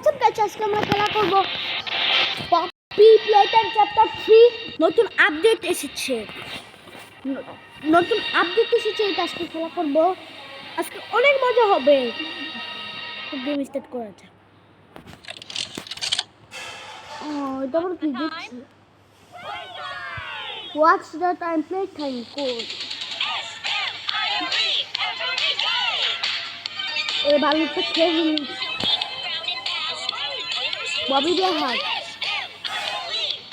আজকে আমরা খেলা করব পপি প্লেটাইম চ্যাপ্টার 3 নতুন আপডেট এসেছে এটা আজকে খেলা করব। আজকে অনেক মজা হবে। গেম স্টার্ট করা যাক। এটা আমার কি দিচ্ছি? What's the time playtime code? ভালো তো খেলি ববি হাট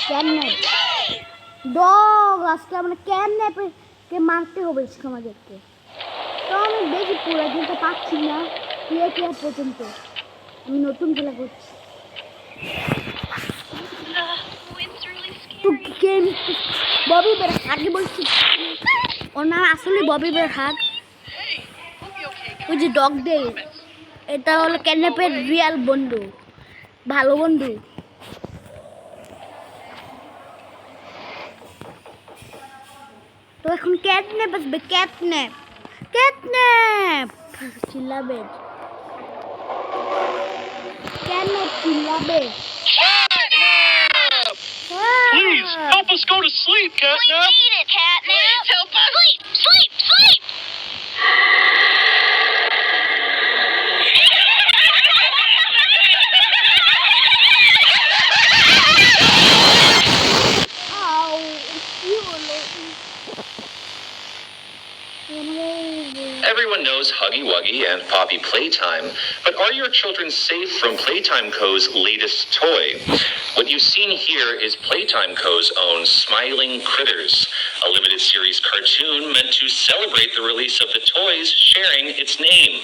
ক্যাননেপ ডগ। আজকে আমরা ক্যাননেপকে মারতে হবে আমাদেরকে। তো আমি বেশি পুরো দিনটা পাচ্ছি না প্লেয়ার পর্যন্ত। আমি নতুন খেলা করছি তো গেম ববি বের আগে বলছি ওর নাম আসলে ববি বের হাট। ওই যে ডগ ডে এটা হলো ক্যাননেপের রিয়াল বন্ধু, ভালো বন্ধু। তো এখন ক্যাটন্যাপ আসবে। ক্যাটন্যাপ চিল্লাবে, ক্যাটন্যাপ চিল্লাবে। Please help us go to sleep, Catnap. We need it, Catnap. Please help us. Sleep. Everyone knows Huggy Wuggy and Poppy Playtime, but are your children safe from Playtime Co.'s latest toy? What you've seen here is Playtime Co.'s own Smiling Critters, a limited series cartoon meant to celebrate the release of the toys sharing its name.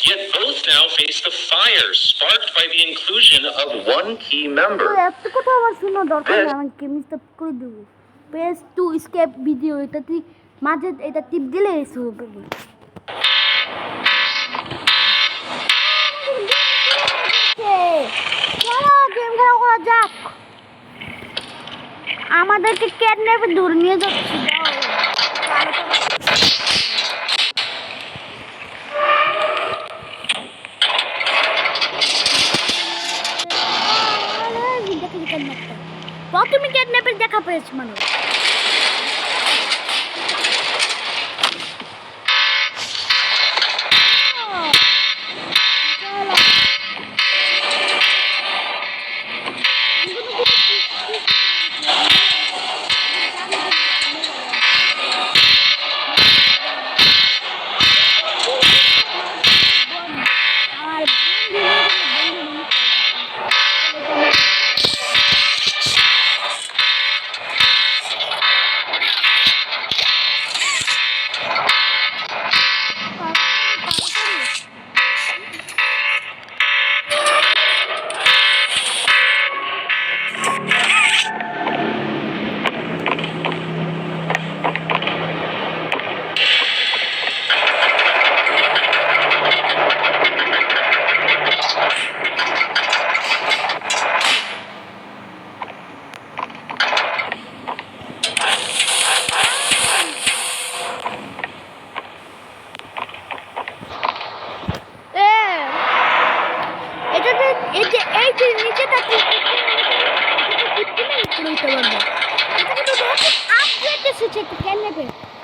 Yet both now face the fire sparked by the inclusion of one key member. মাঝে এটা টিপ দিলে শুরু করবে। Game খেলা করা যাক। আমাদেরকে ক্যাটন্যাপে ধরে নিয়ে যাচ্ছে। প্রথমে ক্যাটন্যাপের দেখা পেয়েছি মানুষ।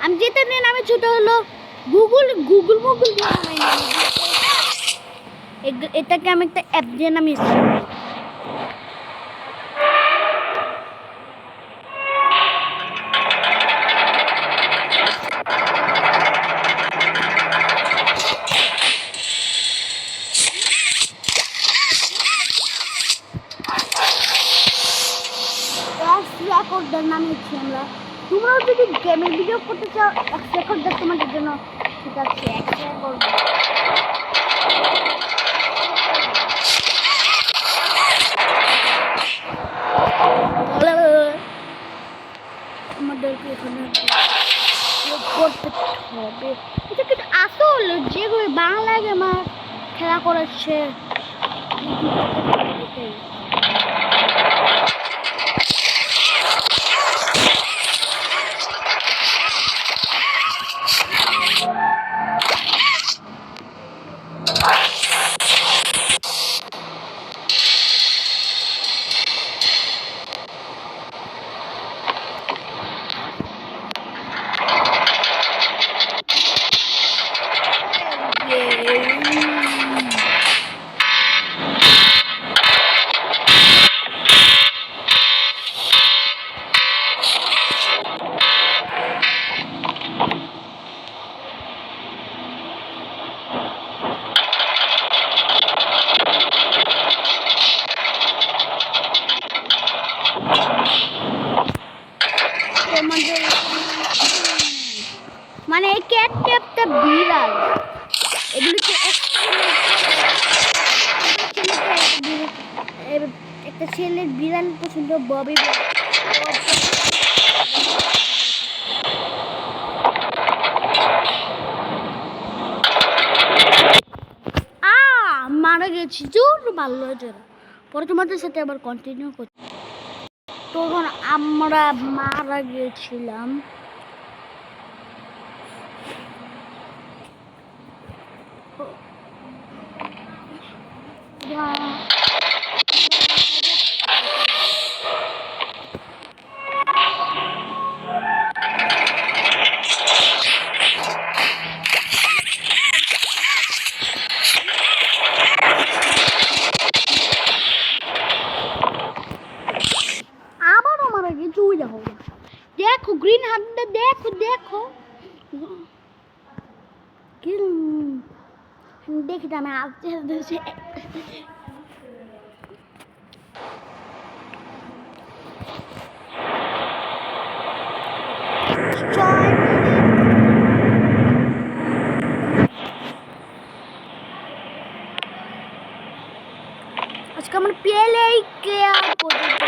আমি যেটা নিয়ে নামে ছোট হলো গুগল এটাকে আমি একটা অ্যাপ দিয়ে নামিয়েছি। নামিয়েছি আমরা। তোমরাও যদি গেমের ভিডিও করতে চাও এক সেকেন্ড তোমাদের জন্য ঠিক আছে এক সেকেন্ড করবো। আমাদেরকে এখানে করতে হবে। এটা কিন্তু আসল যেগুলো বাংলা গেমার খেলা করাচ্ছে। একটা ছেলের বিড়াল পছন্দ ববি বেয়ার। মারা গেছি জোর ভালো হয়েছে। পরে তোমাদের সাথে আবার কন্টিনিউ করছি। তখন আমরা মারা গিয়েছিলাম। আবারও মারা গিয়েছি। ওই দেখো দেখো গ্রিন হাতটা দেখো দেখো কি দেখি আমি আসতে আসতে আজকে আমার পেলেই কে পর্যন্ত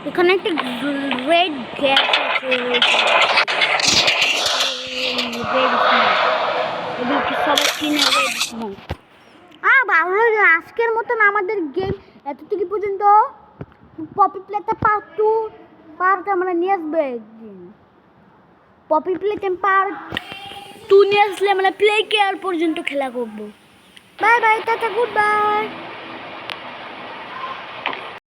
এখানে একটা রেড গ্যাস আছে সবাই কিনে রেড স্মোক। ভালো লাগে। আজকের মতন আমাদের গেম এতটুকু পর্যন্ত। পপি প্লেতে পার্ট আমরা নিয়ে আসবো একদিন। পপি প্লেতে পার্ট 2 নিয়ে আসলে আমরা প্লে কেয়ার পর্যন্ত খেলা করবো। Bye bye, tata, good bye.